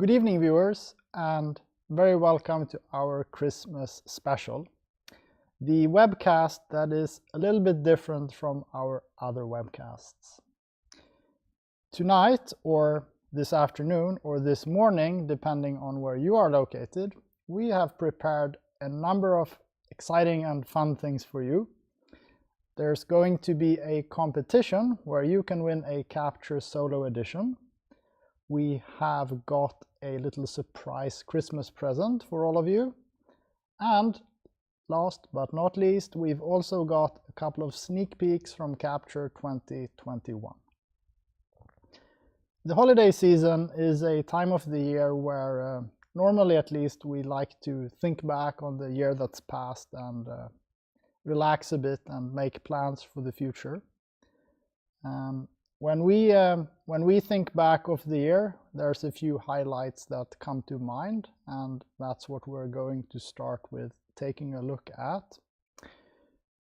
Good evening, viewers, and very welcome to our Christmas special, the webcast that is a little bit different from our other webcasts. Tonight, or this afternoon, or this morning, depending on where you are located, we have prepared a number of exciting and fun things for you. There's going to be a competition where you can win a Capture Solo Edition. We have got a little surprise Christmas present for all of you. And last but not least, we've also got a couple of sneak peeks from Capture 2021. The holiday season is a time of the year where, normally at least, we like to think back on the year that's passed and relax a bit and make plans for the future. When we think back of the year, there's a few highlights that come to mind, and that's what we're going to start with taking a look at.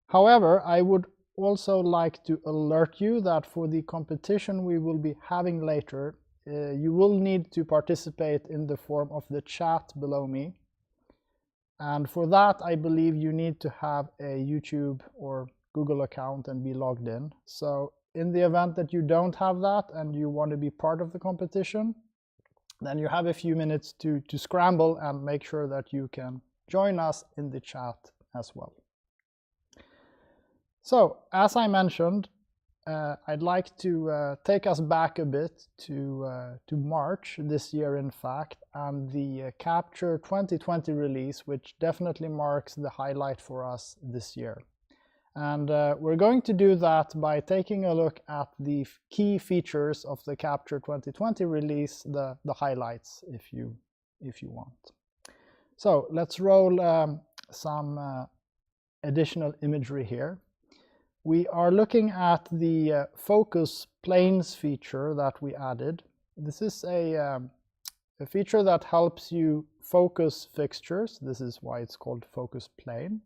However, I would also like to alert you that for the competition we will be having later, you will need to participate in the form of the chat below me. And for that, I believe you need to have a YouTube or Google account and be logged in. So in the event that you don't have that and you want to be part of the competition, then you have a few minutes to scramble and make sure that you can join us in the chat as well. So, as I mentioned, I'd like to take us back a bit to March this year, in fact, and the Capture 2020 release, which definitely marks the highlight for us this year. And we're going to do that by taking a look at the key features of the Capture 2020 release, the highlights, if you want. So let's roll some additional imagery here. We are looking at the focus planes feature that we added. This is a feature that helps you focus fixtures. This is why it's called focus plane.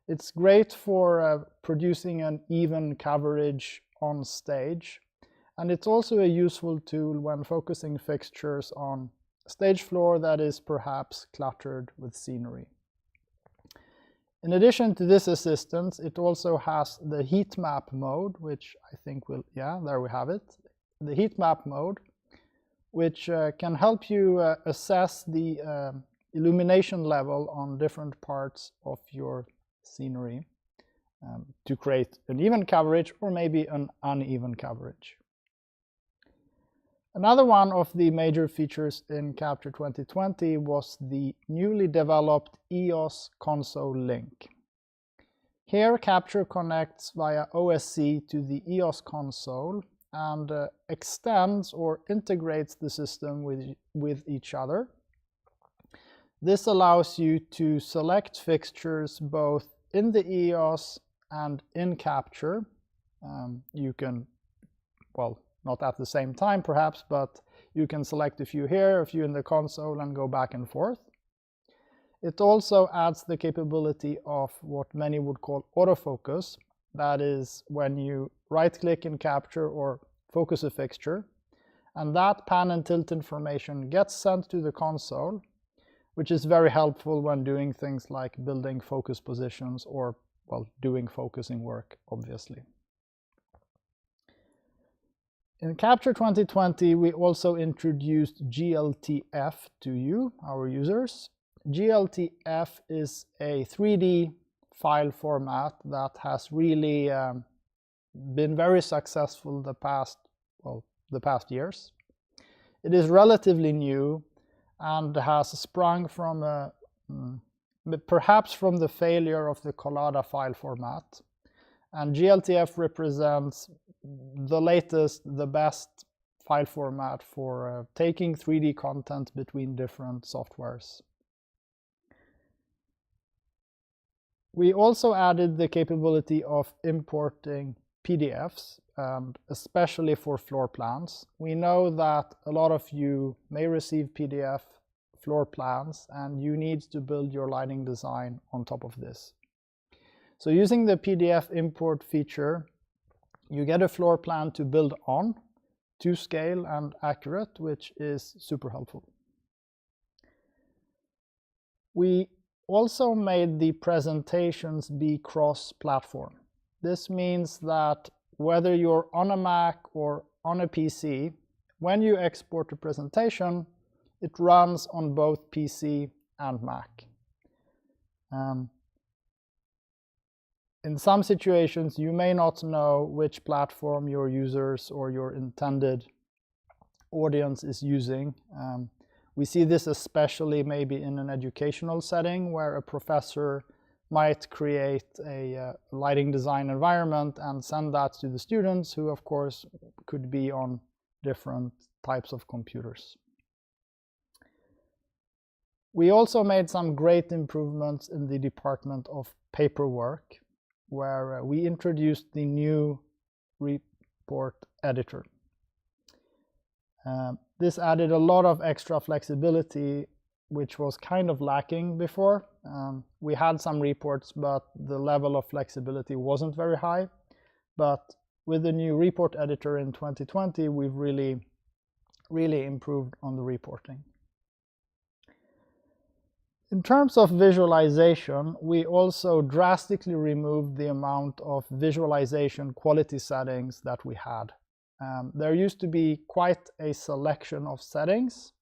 It's great for producing an even coverage on stage, and it's also a useful tool when focusing fixtures on a stage floor that is perhaps cluttered with scenery. In addition to this assistance, it also has the heat map mode, which I think will, there we have it. The heat map mode, which can help you assess the illumination level on different parts of your scenery to create an even coverage or maybe an uneven coverage. Another one of the major features in Capture 2020 was the newly developed EOS console link. Here, Capture connects via OSC to the EOS console and extends or integrates the system with each other. This allows you to select fixtures both in the EOS and in Capture. You can, well, not at the same time perhaps, but you can select a few here, a few in the console, and go back and forth. It also adds the capability of what many would call autofocus. That is when you right-click in Capture or focus a fixture, and that pan and tilt information gets sent to the console, which is very helpful when doing things like building focus positions or, well, doing focusing work, obviously. In Capture 2020, we also introduced GLTF to you, our users. GLTF is a 3D file format that has really been very successful the past years. It is relatively new and has sprung from perhaps from the failure of the Collada file format. And GLTF represents the latest, the best file format for taking 3D content between different softwares. We also added the capability of importing PDFs, and especially for floor plans. We know that a lot of you may receive PDF floor plans, and you need to build your lighting design on top of this. So using the PDF import feature, you get a floor plan to build on, to scale and accurate, which is super helpful. We also made the presentations be cross-platform. This means that whether you're on a Mac or on a PC, when you export a presentation, it runs on both PC and Mac. In some situations, you may not know which platform your users or your intended audience is using. We see this especially maybe in an educational setting where a professor might create a lighting design environment and send that to the students, who of course could be on different types of computers. We also made some great improvements in the department of paperwork, where we introduced the new report editor. This added a lot of extra flexibility, which was kind of lacking before. We had some reports, but the level of flexibility wasn't very high. But with the new report editor in 2020, we've really improved on the reporting. In terms of visualization, we also drastically removed the amount of visualization quality settings that we had. There used to be quite a selection of settings,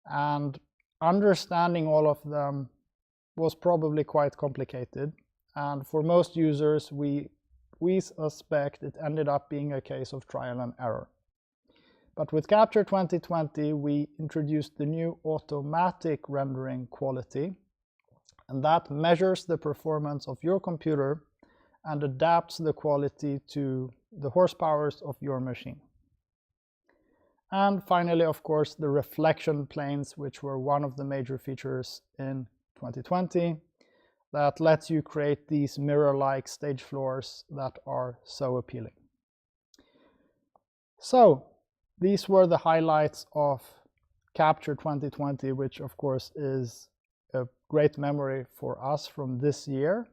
and understanding all of them was probably quite complicated. And for most users, we suspect it ended up being a case of trial and error. But with Capture 2020, we introduced the new automatic rendering quality, and that measures the performance of your computer and adapts the quality to the horsepowers of your machine. And finally, of course, the reflection planes, which were one of the major features in 2020, that lets you create these mirror-like stage floors that are so appealing. So these were the highlights of Capture 2020, which of course is a great memory for us from this year.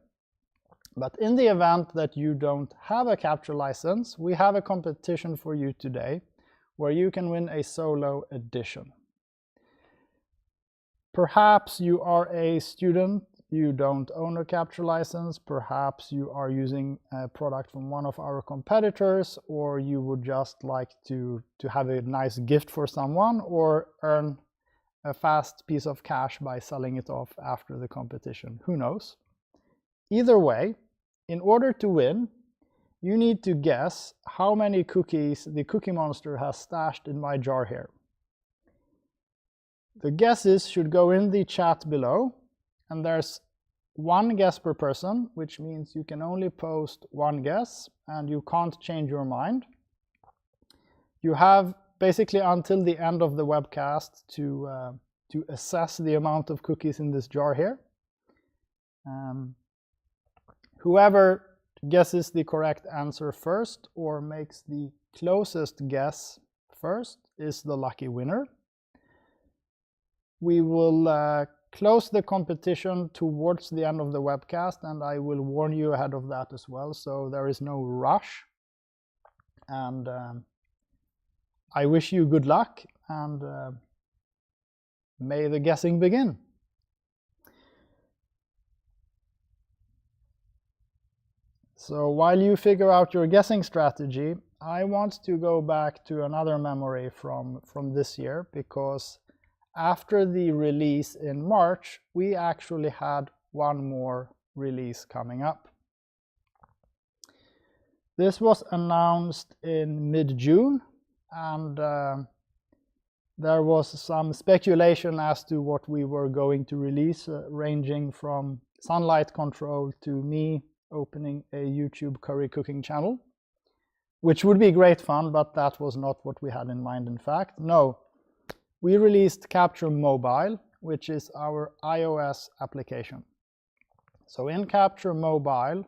But in the event that you don't have a Capture license, we have a competition for you today where you can win a solo edition. Perhaps you are a student, you don't own a Capture license, perhaps you are using a product from one of our competitors, or you would just like to have a nice gift for someone or earn a fast piece of cash by selling it off after the competition. Who knows? Either way, in order to win, you need to guess how many cookies the Cookie Monster has stashed in my jar here. The guesses should go in the chat below, and there's one guess per person, which means you can only post one guess and you can't change your mind. You have basically until the end of the webcast to assess the amount of cookies in this jar here. Whoever guesses the correct answer first or makes the closest guess first is the lucky winner. We will close the competition towards the end of the webcast, and I will warn you ahead of that as well, so there is no rush. And I wish you good luck, and may the guessing begin. So while you figure out your guessing strategy, I want to go back to another memory from this year, because after the release in March, we actually had one more release coming up. This was announced in mid-June, and there was some speculation as to what we were going to release, ranging from sunlight control to me opening a YouTube curry cooking channel, which would be great fun, but that was not what we had in mind, in fact. No, we released Capture Mobile, which is our iOS application. So in Capture Mobile,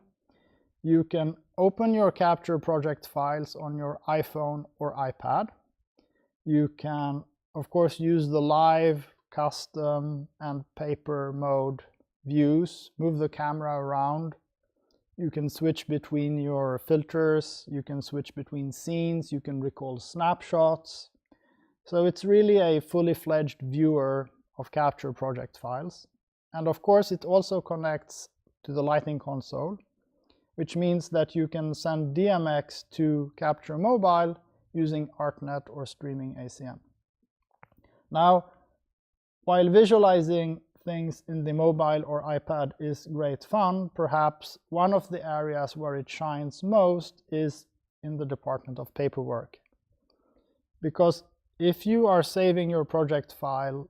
you can open your Capture project files on your iPhone or iPad. You can, of course, use the live, custom, and paper mode views, move the camera around. You can switch between your filters, you can switch between scenes, you can recall snapshots. So it's really a fully fledged viewer of Capture project files. And of course, it also connects to the lighting console, which means that you can send DMX to Capture Mobile using ArtNet or streaming ACM. Now, while visualizing things in the mobile or iPad is great fun, perhaps one of the areas where it shines most is in the department of paperwork. Because if you are saving your project files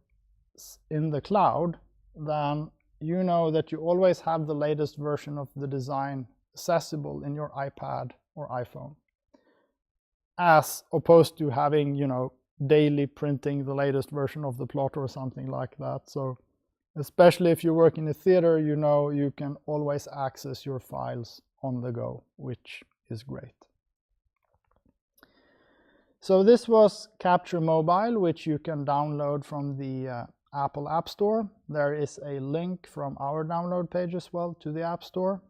in the cloud, then you know that you always have the latest version of the design accessible in your iPad or iPhone, as opposed to having, daily printing the latest version of the plot or something like that. So especially if you work in a theater, you can always access your files on the go, which is great. So this was Capture Mobile, which you can download from the Apple App Store. There is a link from our download page as well to the App Store.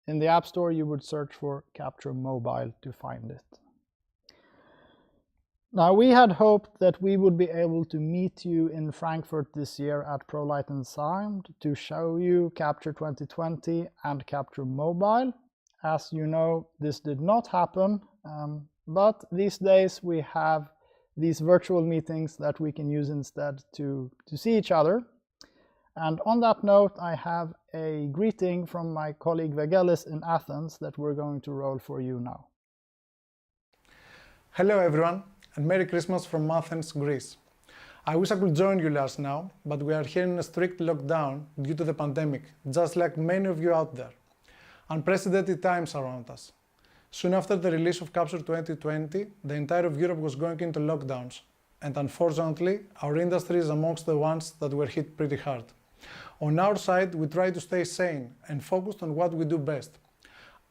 In the App Store, you would search for Capture Mobile to find it. Now, we had hoped that we would be able to meet you in Frankfurt this year at ProLight and Sound to show you Capture 2020 and Capture Mobile. As you know, this did not happen, but these days we have these virtual meetings that we can use instead to see each other. And on that note, I have a greeting from my colleague Vangelis in Athens that we're going to roll for you now. Hello everyone, and Merry Christmas from Athens, Greece. I wish I could join you Lars now, but we are here in a strict lockdown due to the pandemic, just like many of you out there. Unprecedented times around us. Soon after the release of Capture 2020, the entire of Europe was going into lockdowns, and unfortunately, our industry is amongst the ones that were hit pretty hard. On our side, we try to stay sane and focused on what we do best.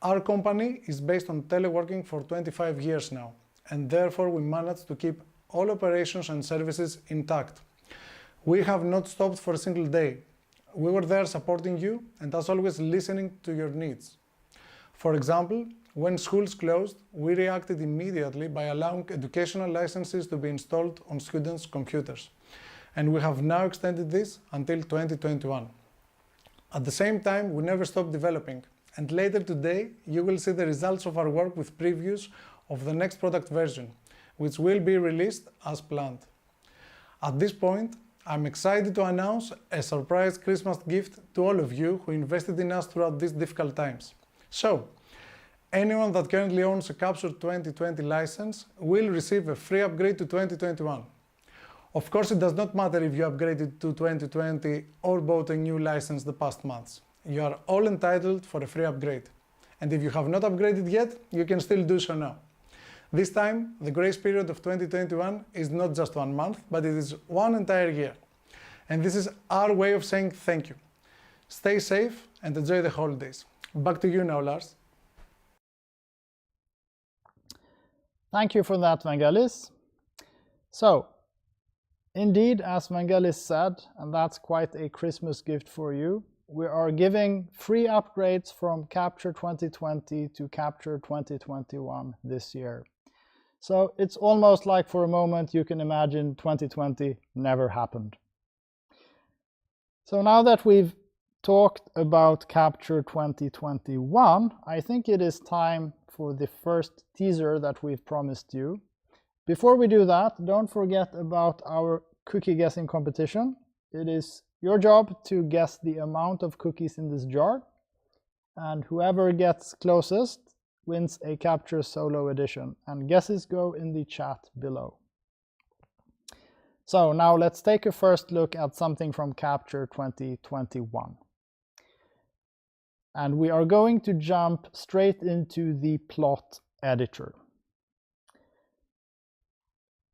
Our company is based on teleworking for 25 years now, and therefore we managed to keep all operations and services intact. We have not stopped for a single day. We were there supporting you and as always listening to your needs. For example, when schools closed, we reacted immediately by allowing educational licenses to be installed on students' computers. And we have now extended this until 2021. At the same time, we never stopped developing. And later today, you will see the results of our work with previews of the next product version, which will be released as planned. At this point, I'm excited to announce a surprise Christmas gift to all of you who invested in us throughout these difficult times. So, anyone that currently owns a Capture 2020 license will receive a free upgrade to 2021. Of course, it does not matter if you upgraded to 2020 or bought a new license the past months. You are all entitled for a free upgrade. And if you have not upgraded yet, you can still do so now. This time, the grace period of 2021 is not just 1 month, but it is 1 entire year. And this is our way of saying thank you. Stay safe and enjoy the holidays. Back to you now, Lars. Thank you for that, Vangelis. So, indeed, as Vangelis said, and that's quite a Christmas gift for you, we are giving free upgrades from Capture 2020 to Capture 2021 this year. So it's almost like for a moment you can imagine 2020 never happened. So now that we've talked about Capture 2021, I think it is time for the first teaser that we've promised you. Before we do that, don't forget about our cookie guessing competition. It is your job to guess the amount of cookies in this jar, and whoever gets closest wins a Capture Solo Edition, and guesses go in the chat below. So now let's take a first look at something from Capture 2021. And we are going to jump straight into the plot editor.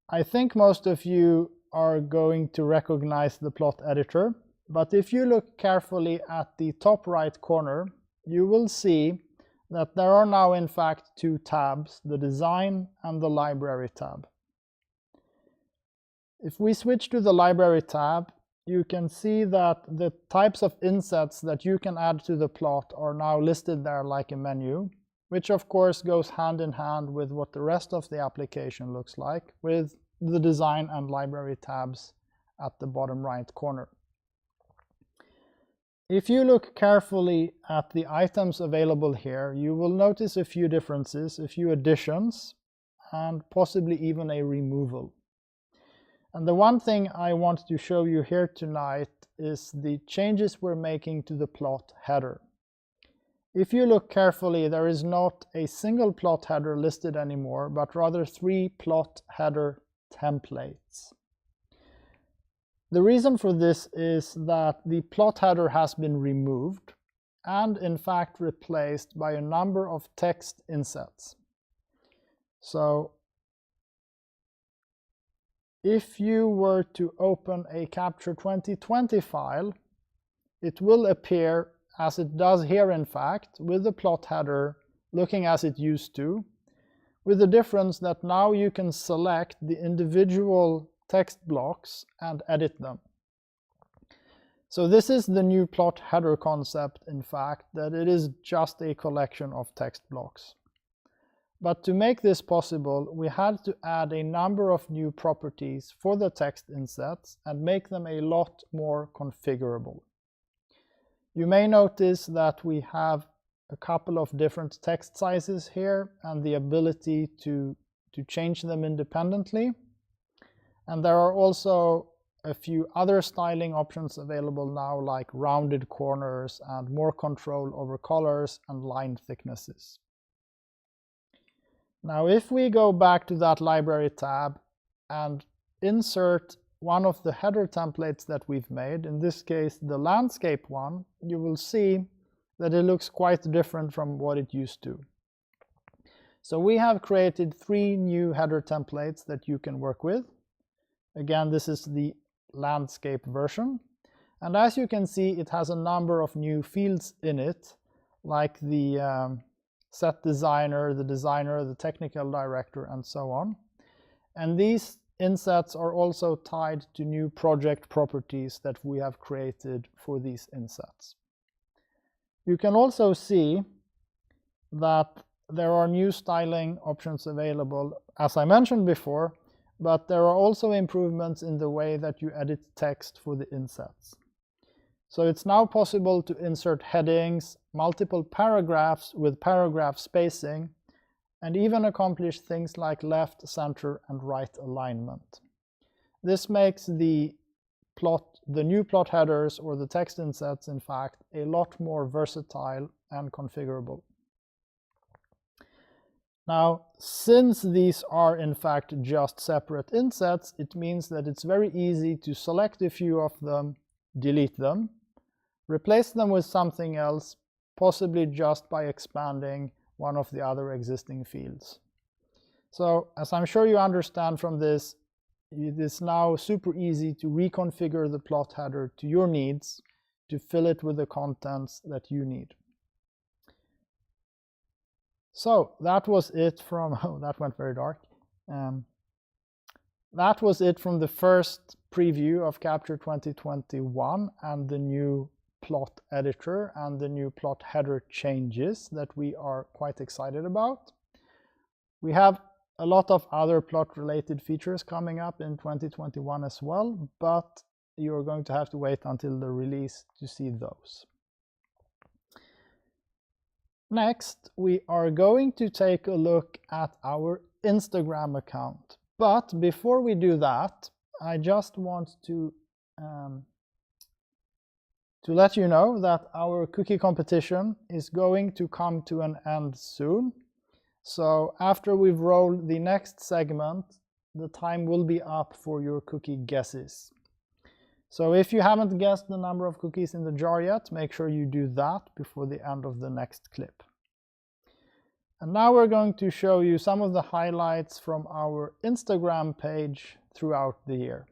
I think most of you are going to recognize the plot editor, but if you look carefully at the top right corner, you will see that there are now in fact 2 tabs, the Design and the Library tab. If we switch to the Library tab, you can see that the types of insets that you can add to the plot are now listed there like a menu, which of course goes hand in hand with what the rest of the application looks like, with the Design and Library tabs at the bottom right corner. If you look carefully at the items available here, you will notice a few differences, a few additions, and possibly even a removal. And the one thing I want to show you here tonight is the changes we're making to the plot header. If you look carefully, there is not a single plot header listed anymore, but rather 3 plot header templates. The reason for this is that the plot header has been removed and in fact replaced by a number of text insets. So if you were to open a Capture 2020 file, it will appear as it does here in fact, with the plot header looking as it used to, with the difference that now you can select the individual text blocks and edit them. So this is the new plot header concept, in fact, that it is just a collection of text blocks. But to make this possible, we had to add a number of new properties for the text insets and make them a lot more configurable. You may notice that we have a couple of different text sizes here and the ability to change them independently. And there are also a few other styling options available now, like rounded corners and more control over colors and line thicknesses. Now, if we go back to that library tab and insert one of the header templates that we've made, in this case the landscape one, you will see that it looks quite different from what it used to. So we have created 3 new header templates that you can work with. Again, this is the landscape version, and as you can see, it has a number of new fields in it, like the set designer, the technical director, and so on. And these insets are also tied to new project properties that we have created for these insets. You can also see that there are new styling options available, as I mentioned before, but there are also improvements in the way that you edit text for the insets. So it's now possible to insert headings, multiple paragraphs with paragraph spacing, and even accomplish things like left, center, and right alignment. This makes the new plot headers, or the text insets in fact, a lot more versatile and configurable. Now, since these are in fact just separate insets, it means that it's very easy to select a few of them, delete them, replace them with something else, possibly just by expanding one of the other existing fields. So, as I'm sure you understand from this, it is now super easy to reconfigure the plot header to your needs to fill it with the contents that you need. So that was it from, oh, that went very dark. That was it from the first preview of Capture 2021 and the new plot editor and the new plot header changes that we are quite excited about. We have a lot of other plot related features coming up in 2021 as well, but you're going to have to wait until the release to see those. Next, we are going to take a look at our Instagram account. But before we do that, I just want to let you know that our cookie competition is going to come to an end soon. So after we've rolled the next segment, the time will be up for your cookie guesses. So if you haven't guessed the number of cookies in the jar yet, make sure you do that before the end of the next clip. And now we're going to show you some of the highlights from our Instagram page throughout the year.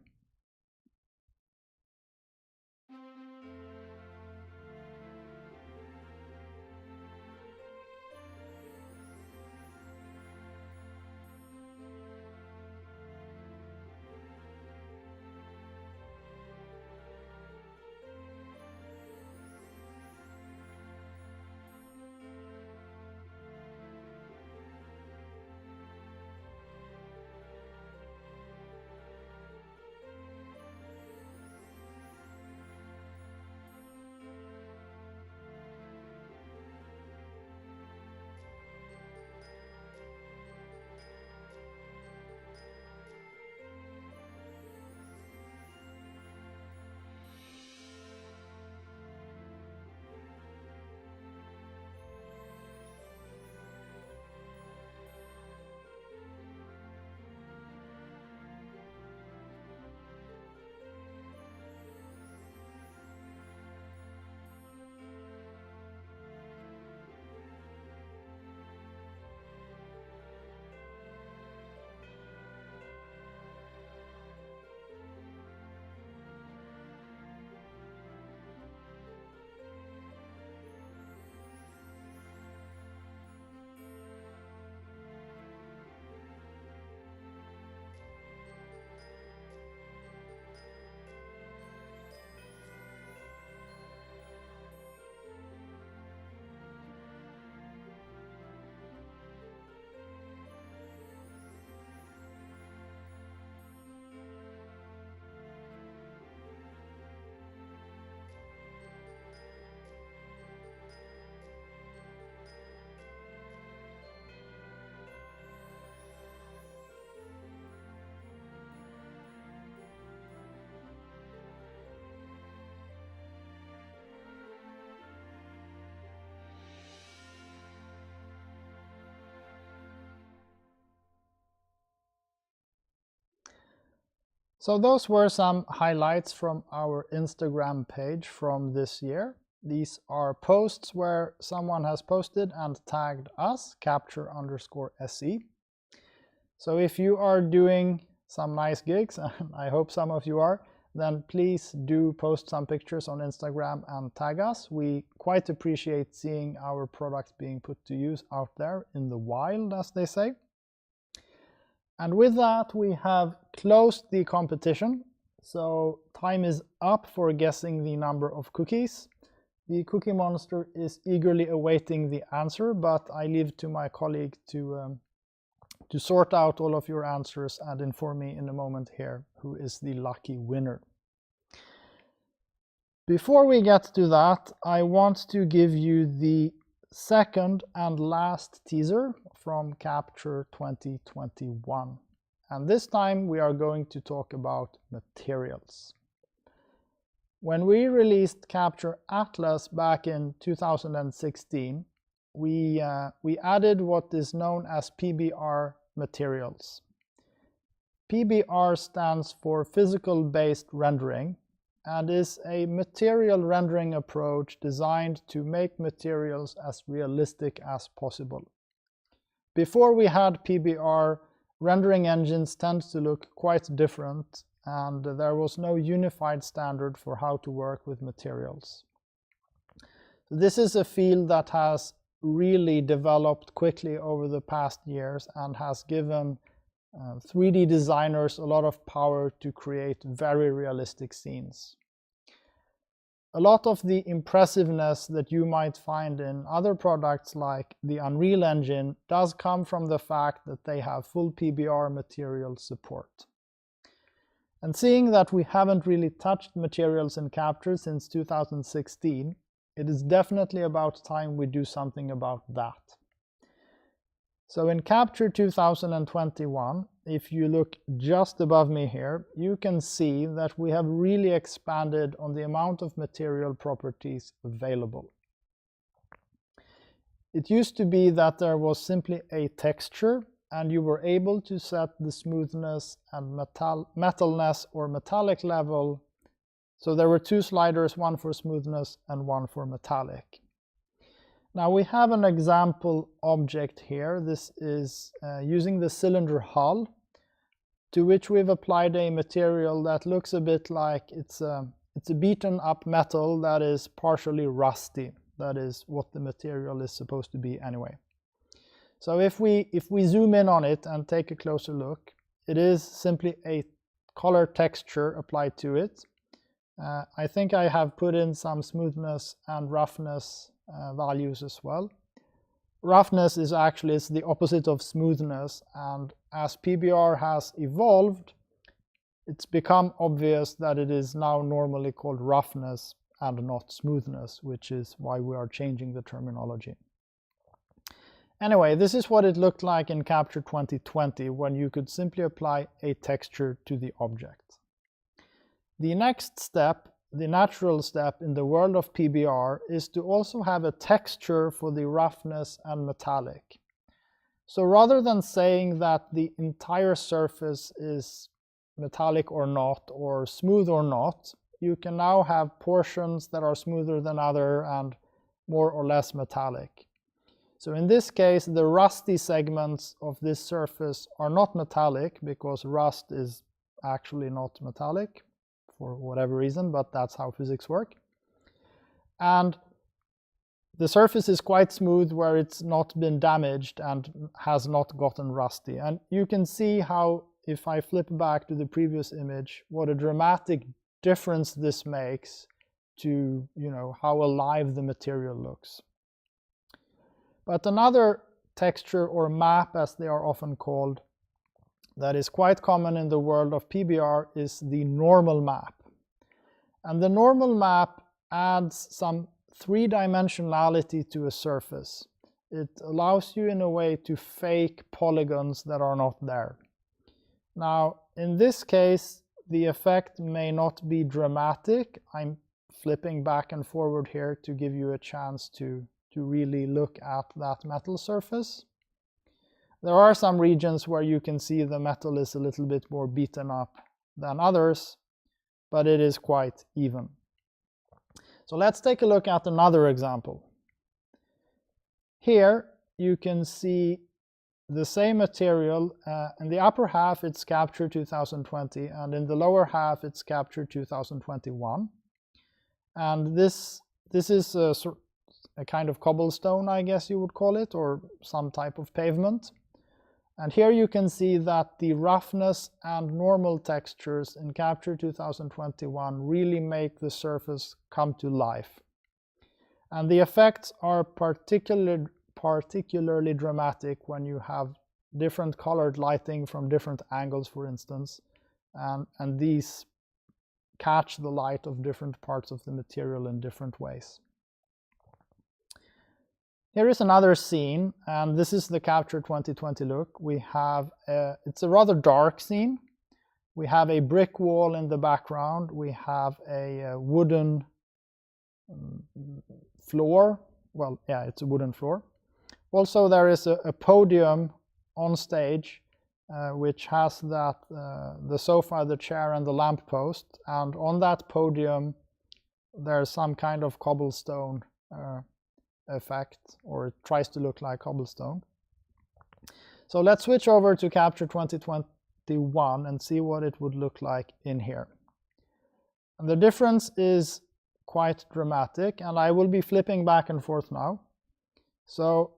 So those were some highlights from our Instagram page from this year. These are posts where someone has posted and tagged us, capture_SE. So if you are doing some nice gigs, and I hope some of you are, then please do post some pictures on Instagram and tag us. We quite appreciate seeing our products being put to use out there in the wild, as they say. And with that, we have closed the competition. So time is up for guessing the number of cookies. The Cookie Monster is eagerly awaiting the answer, but I leave to my colleague to sort out all of your answers and inform me in a moment here who is the lucky winner. Before we get to that, I want to give you the second and last teaser from Capture 2021. And this time we are going to talk about materials. When we released Capture Atlas back in 2016, we added what is known as PBR materials. PBR stands for physical-based rendering and is a material rendering approach designed to make materials as realistic as possible. Before we had PBR, rendering engines tend to look quite different, and there was no unified standard for how to work with materials. This is a field that has really developed quickly over the past years and has given 3D designers a lot of power to create very realistic scenes. A lot of the impressiveness that you might find in other products like the Unreal Engine does come from the fact that they have full PBR material support. And seeing that we haven't really touched materials in Capture since 2016, it is definitely about time we do something about that. So in Capture 2021, if you look just above me here, you can see that we have really expanded on the amount of material properties available. It used to be that there was simply a texture and you were able to set the smoothness and metalness or metallic level. So there were two sliders, one for smoothness and one for metallic. Now we have an example object here. This is using the cylinder hull, to which we've applied a material that looks a bit like it's a beaten up metal that is partially rusty. That is what the material is supposed to be anyway. So if we zoom in on it and take a closer look, it is simply a color texture applied to it. I think I have put in some smoothness and roughness values as well. Roughness is actually the opposite of smoothness, and as PBR has evolved, it's become obvious that it is now normally called roughness and not smoothness, which is why we are changing the terminology. Anyway, this is what it looked like in Capture 2020 when you could simply apply a texture to the object. The next step, the natural step in the world of PBR, is to also have a texture for the roughness and metallic. So rather than saying that the entire surface is metallic or not, or smooth or not, you can now have portions that are smoother than other and more or less metallic. So in this case, the rusty segments of this surface are not metallic because rust is actually not metallic for whatever reason, but that's how physics work. And the surface is quite smooth where it's not been damaged and has not gotten rusty. And you can see how, if I flip back to the previous image, what a dramatic difference this makes to, how alive the material looks. But another texture or map, as they are often called, that is quite common in the world of PBR is the normal map. And the normal map adds some three-dimensionality to a surface. It allows you in a way to fake polygons that are not there. Now, in this case, the effect may not be dramatic. I'm flipping back and forward here to give you a chance to really look at that metal surface. There are some regions where you can see the metal is a little bit more beaten up than others, but it is quite even. So let's take a look at another example. Here you can see the same material. In the upper half it's capture 2020, and in the lower half it's capture 2021. And this is a kind of cobblestone, I guess you would call it, or some type of pavement. And here you can see that the roughness and normal textures in capture 2021 really make the surface come to life. And the effects are particularly dramatic when you have different colored lighting from different angles, for instance, and these catch the light of different parts of the material in different ways. Here is another scene, and this is the capture 2020 look. We have it's a rather dark scene. We have a brick wall in the background. We have a wooden floor. Well, yeah, it's a wooden floor. Also, there is a podium on stage, which has that the sofa, the chair, and the lamppost. And on that podium, there's some kind of cobblestone effect, or it tries to look like cobblestone. So let's switch over to capture 2021 and see what it would look like in here. And the difference is quite dramatic, and I will be flipping back and forth now. So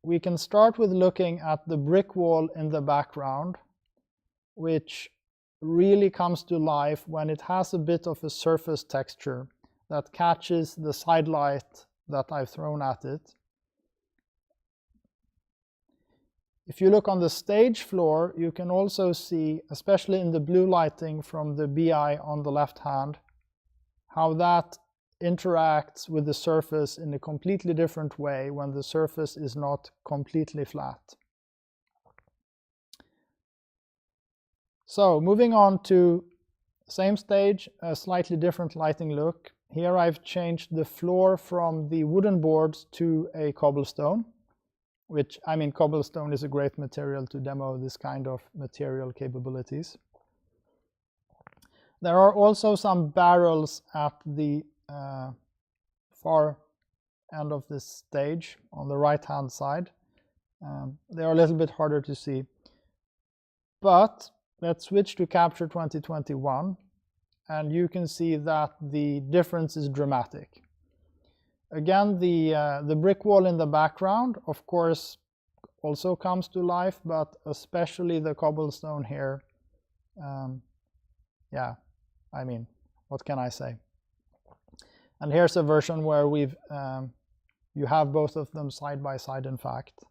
we can start with looking at the brick wall in the background, which really comes to life when it has a bit of a surface texture that catches the side light that I've thrown at it. If you look on the stage floor, you can also see, especially in the blue lighting from the BI on the left hand, how that interacts with the surface in a completely different way when the surface is not completely flat. So moving on to same stage, a slightly different lighting look. Here I've changed the floor from the wooden boards to a cobblestone, which, I mean, cobblestone is a great material to demo this kind of material capabilities. There are also some barrels at the far end of this stage on the right hand side. They are a little bit harder to see. But let's switch to capture 2021, and you can see that the difference is dramatic. Again, the brick wall in the background, of course, also comes to life, but especially the cobblestone here. Yeah, I mean, what can I say? And here's a version where you have both of them side by side, in fact,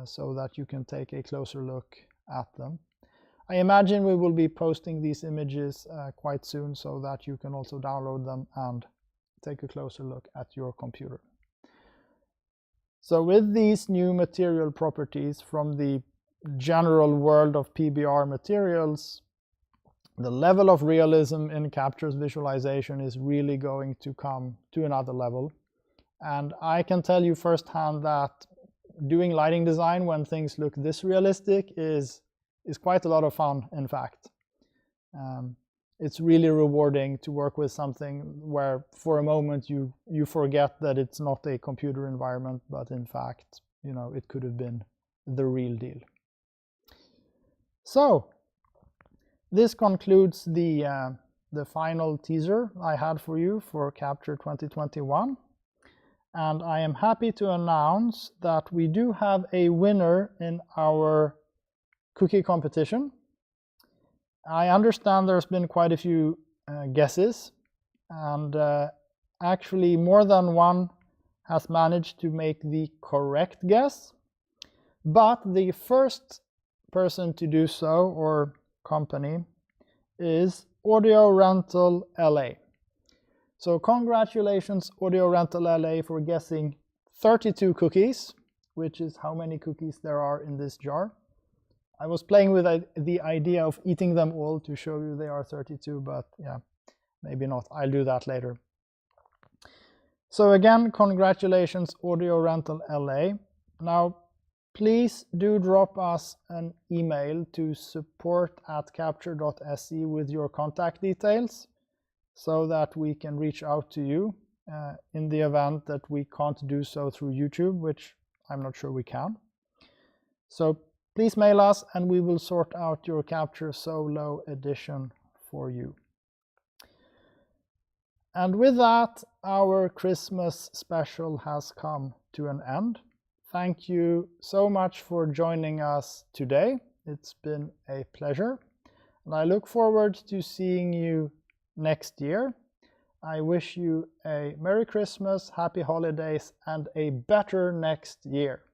so that you can take a closer look at them. I imagine we will be posting these images quite soon, so that you can also download them and take a closer look at your computer. So with these new material properties from the general world of PBR materials, the level of realism in Capture's visualization is really going to come to another level. And I can tell you firsthand that doing lighting design when things look this realistic is quite a lot of fun, in fact. It's really rewarding to work with something where for a moment you forget that it's not a computer environment, but in fact, you know, it could have been the real deal. So this concludes the final teaser I had for you for Capture 2021. And I am happy to announce that we do have a winner in our cookie competition. I understand there's been quite a few guesses, and actually more than one has managed to make the correct guess. But the first person to do so, or company, is Audio Rental LA. So congratulations, Audio Rental LA, for guessing 32 cookies, which is how many cookies there are in this jar. I was playing with the idea of eating them all to show you they are 32, but yeah, maybe not. I'll do that later. So again, congratulations, Audio Rental LA. Now, Please do drop us an email to support@capture.se with your contact details so that we can reach out to you in the event that we can't do so through YouTube, which I'm not sure we can. So please mail us and we will sort out your Capture Solo edition for you. And with that, our Christmas special has come to an end. Thank you so much for joining us today. It's been a pleasure, and I look forward to seeing you next year. I wish you a Merry Christmas, Happy Holidays, and a better next year.